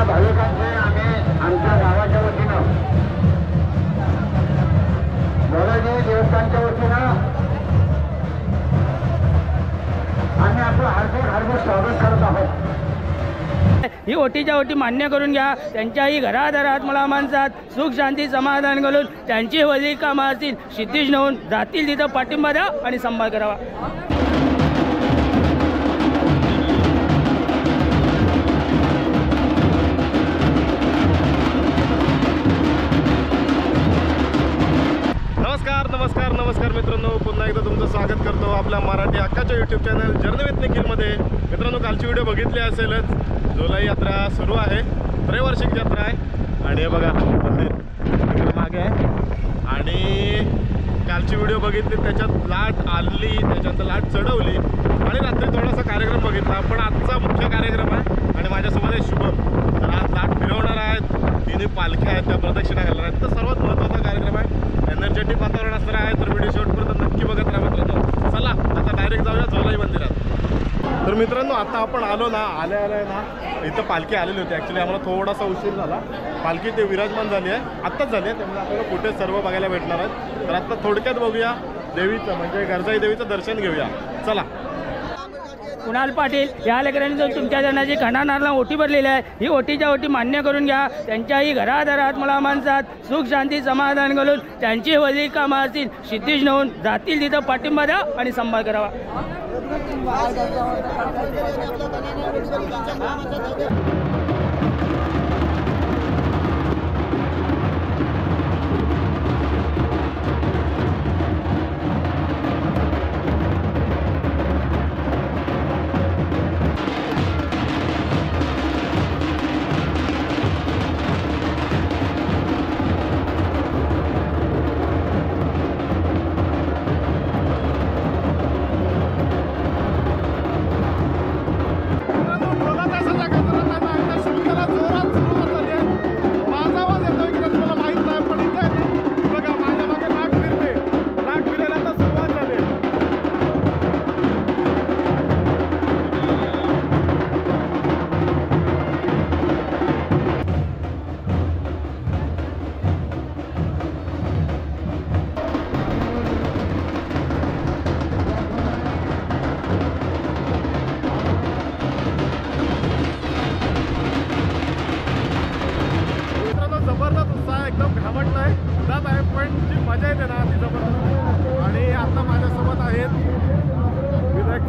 भाविकांचे आम्ही आमच्या गावाच्या वतीनं मोराजी देवस्थानच्या वतीनं आम्ही आपलं हार्दिक स्वागत करत आहोत। ही ओटीच्या ओटी मान्य करून घ्या। त्यांच्याही घरादारात मला माणसात सुख शांती समाधान घालून त्यांची वैदिक कामं असतील सिद्धीश होऊन जातील तिथं पाठिंबा द्या आणि सांभाळ करावा। नमस्कार मित्रांनो, पुन्हा एकदा तुमचं स्वागत करतो आपल्या मराठी हक्काच्या यूट्यूब चॅनल जर्नी विथ निखिलमध्ये। मित्रांनो, कालची व्हिडिओ बघितली असेलच, झोलाई यात्रा सुरू आहे, त्रैवार्षिक यात्रा आहे आणि हे बघा मंदिर इकडे मागे आहे। आणि कालची व्हिडिओ बघितली, त्याच्यात लाट आली, त्याच्यात लाट चढवली आणि रात्री थोडासा कार्यक्रम बघितला, पण आजचा मुख्य कार्यक्रम आहे आणि माझ्यासोबत आहे शुभम। तर आज लाट फिरवणार आहेत, तिन्ही पालख्या आहेत, त्या प्रदक्षिणा घालणार आहेत। तर सर्वात महत्त्वाचा कार्यक्रम आहे, एनर्जेटिक वातावरण असणार आहे, तर व्हिडिओ शेवटपर्यंत नक्की बघत राहा मित्रांनो। चला आता डायरेक्ट जाऊया झोलाई मंदिरात। तर मित्रांनो, आता आपण आलो ना, आल्या ना इथं पालखी आलेली होती। ॲक्च्युली आम्हाला थोडासा उशीर झाला, पालखी ते विराजमान झाली आहे, आत्ताच झाली आहे, त्यामुळे आपल्याला कुठे सर्व बघायला भेटणार आहेत। तर आता थोडक्यात बघूया देवीचं, म्हणजे गर्जाई देवीचं दर्शन घेऊया, चला। कुणाल पाटील या लेकरांनी जो तुमच्या जनाची खणानारला ओटी भरलेली आहे, ही ओटीच्या ओटी मान्य करून घ्या। त्यांच्याही घरादारात मला माणसात सुख शांती समाधान घालून त्यांची वैदिक कामं असतील सिद्धीश होऊन जातील तिथं पाठिंबा द्या आणि सांभाळ करावा।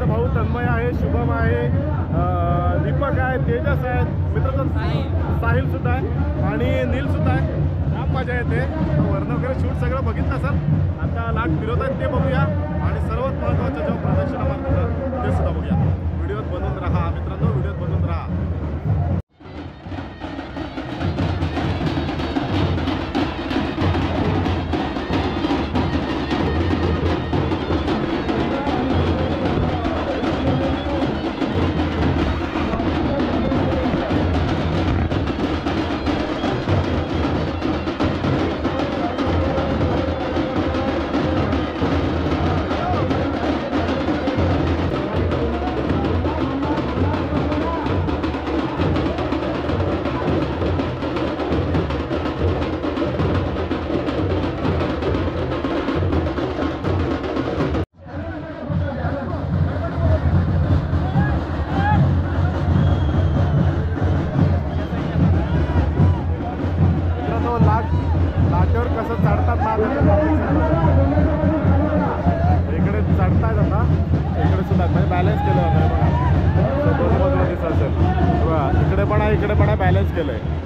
भाऊ तन्मय आहे, शुभम आहे, दीपक आहे, तेजस आहे, मित्रांनो साहिल सुद्धा आहे आणि नील सुद्धा आहे। खूप मजा येते, वर्ण वगैरे शूट सगळं बघितलं असेल। आता लाट फिरवत आहेत ते बघूया आणि सर्वात महत्त्वाचं जेव्हा प्रदक्षिणा मारतात ते सुद्धा बघूया। व्हिडिओत बनवून राहा मित्रांनो, व्हिडिओत बनवून राहा। लाटेवर कसं चढतात ना, इकडे चढतात आता, इकडे सुद्धा म्हणजे बॅलन्स केलं होतं बघा, दिसत असेल बघा, इकडे पण आहे बॅलन्स केलं आहे।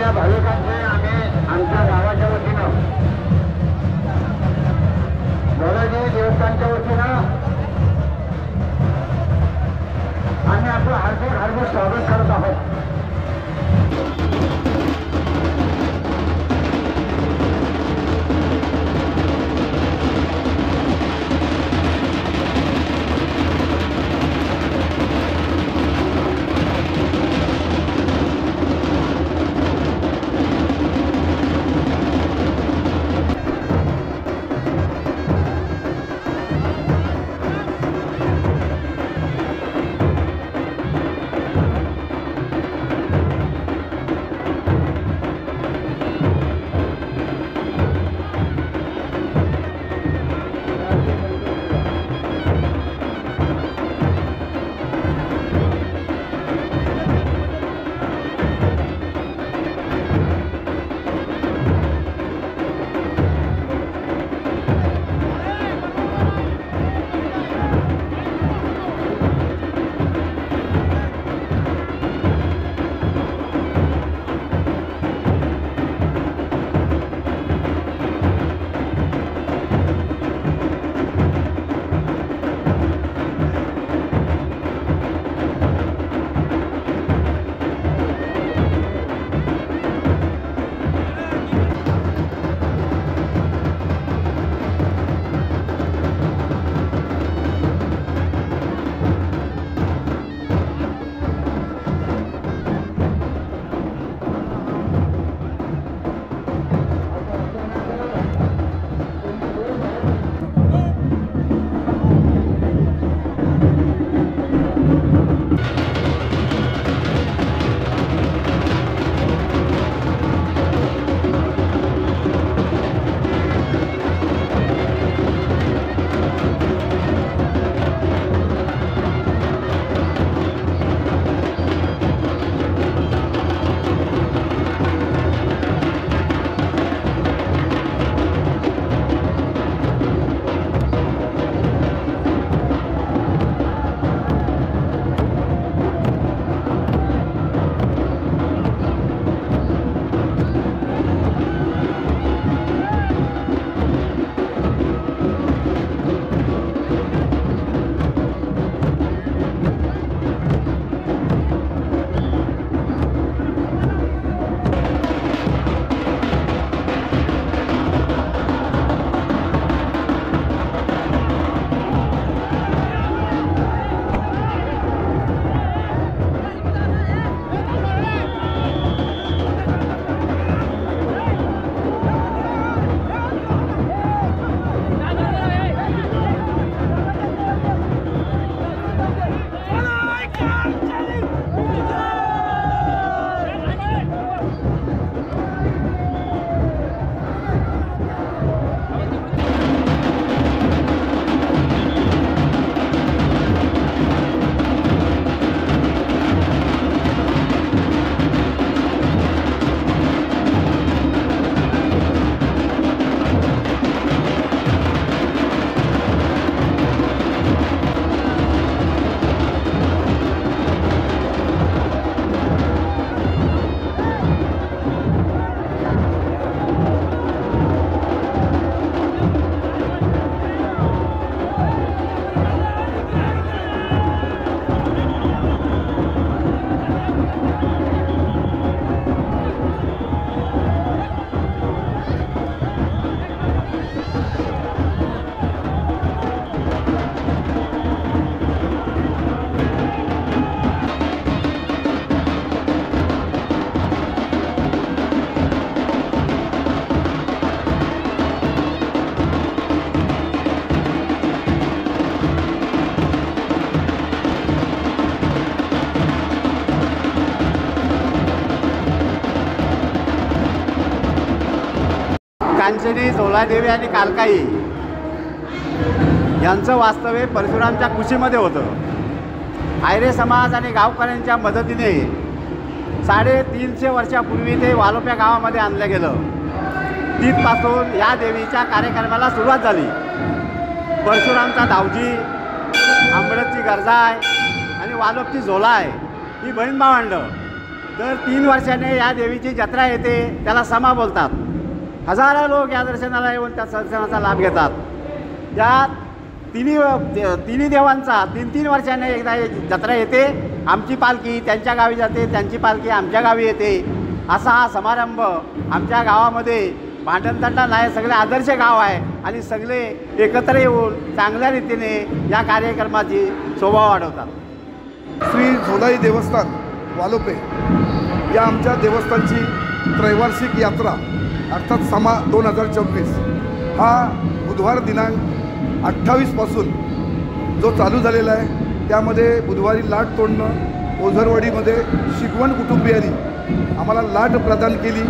भाविकांचे आम्ही आमच्या गावाच्या वतीनं कांचनी, झोलादेवी आणि कालकाई यांचं वास्तव्य परशुरामच्या कुशीमध्ये होतं. आयरे समाज आणि गावकऱ्यांच्या मदतीने 350 वर्षापूर्वी ते वालोप्या गावामध्ये आणलं गेलं. तिथपासून या देवीच्या कार्यक्रमाला सुरुवात झाली. परशुरामचा धावजी, आंबडची गरजाय आणि वालोपची झोलाय ही बहीण भावंडं. दर 3 वर्षाने या देवीची जत्रा येते, त्याला समा बोलतात. हजारो लोक या दर्शनाला येऊन त्या दर्शनाचा लाभ घेतात. या तिन्ही देवांचा 3-3 वर्षाने एकदा जत्रा येते. आमची पालखी त्यांच्या गावी जाते, त्यांची पालखी आमच्या गावी येते. असा हा समारंभ आमच्या गावामध्ये भांडणतंटा नाही, सगळे आदर्श गाव आहे आणि सगळे एकत्र येऊन चांगल्या रीतीने या कार्यक्रमाची शोभा वाढवतात. श्री झोलाई देवस्थान वालोपे या आमच्या देवस्थानची त्रैवार्षिक यात्रा अर्थात समा 2024 हा बुधवार दिनांक 28 पासून जो चालू झालेला आहे. त्यामध्ये बुधवारी लाट तोडणं, ओझरवाडीमध्ये शिकवण कुटुंबियांनी आम्हाला लाट प्रदान केली.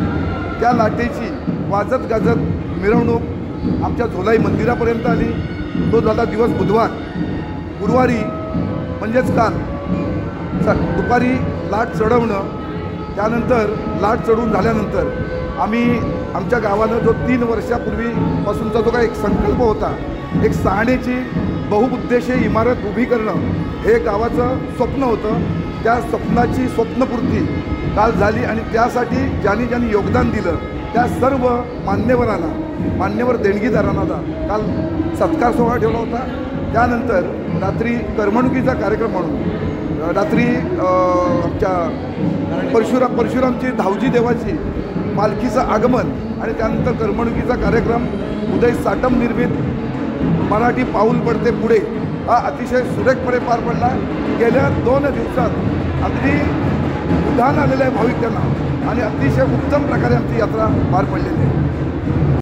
त्या लाटेची वाजत गाजत मिरवणूक आमच्या झोलाई मंदिरापर्यंत आली. तो झाला दिवस बुधवार. गुरुवारी म्हणजेच काल दुपारी लाट चढवणं, त्यानंतर लाट चढवून झाल्यानंतर आम्ही आमच्या गावानं जो 3 वर्षापूर्वीपासूनचा जो काही एक संकल्प होता, एक सहाण्याची बहुउद्देशीय इमारत उभी करणं हे गावाचं स्वप्न होतं. त्या स्वप्नाची स्वप्नपूर्ती काल झाली आणि त्यासाठी ज्यांनी योगदान दिलं त्या सर्व मान्यवर देणगीदारांना काल सत्कार सोहळा ठेवला होता. त्यानंतर रात्री करमणुकीचा कार्यक्रम म्हणून रात्री आमच्या परशुरामची धावजी देवाची पालखीचं आगमन आणि त्यानंतर करमणुकीचा कार्यक्रम उदय साटम निर्मित मराठी पाऊल पडते पुढे हा अतिशय सुरेखपणे पार पडला. गेल्या 2 दिवसात अगदी उधाण आलेल्या भाविकांना आणि अतिशय उत्तम प्रकारे आमची यात्रा पार पडलेली आहे.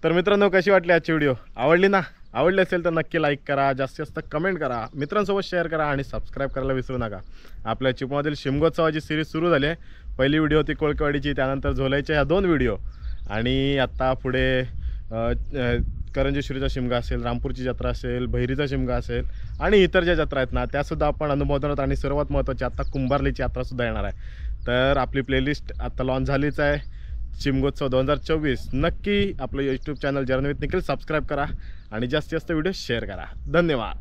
तर मित्रांनो, कशी वाटली आजची व्हिडिओ? आवडली ना? आवडली असेल तर नक्की लाईक करा, जास्तीत जास्त कमेंट करा, मित्रांसोबत शेअर करा आणि सबस्क्राईब करायला विसरू नका. आपल्या चिपमधील शिमगोत्सवाची सिरीज सुरू झाली आहे. पहिली व्हिडिओ होती कोळकेवाडीची, त्यानंतर झोलाईच्या ह्या 2 व्हिडिओ आणि आत्ता पुढे करंजेश्वरीचा शिमगा असेल, रामपूरची जत्रा असेल, भैरीचा शिमगा असेल आणि इतर ज्या जत्रा आहेत ना त्यासुद्धा आपण अनुभवणार. आणि सर्वात महत्त्वाची आत्ता कुंभारलीची यात्रासुद्धा येणार आहे. तर आपली प्लेलिस्ट आत्ता लॉन्च झालीच आहे, शिमगोत्सव 2024. नक्की आपलं YouTube channel journey with Nikhil subscribe करा आणि जास्तीत जास्त व्हिडिओ शेअर करा. धन्यवाद.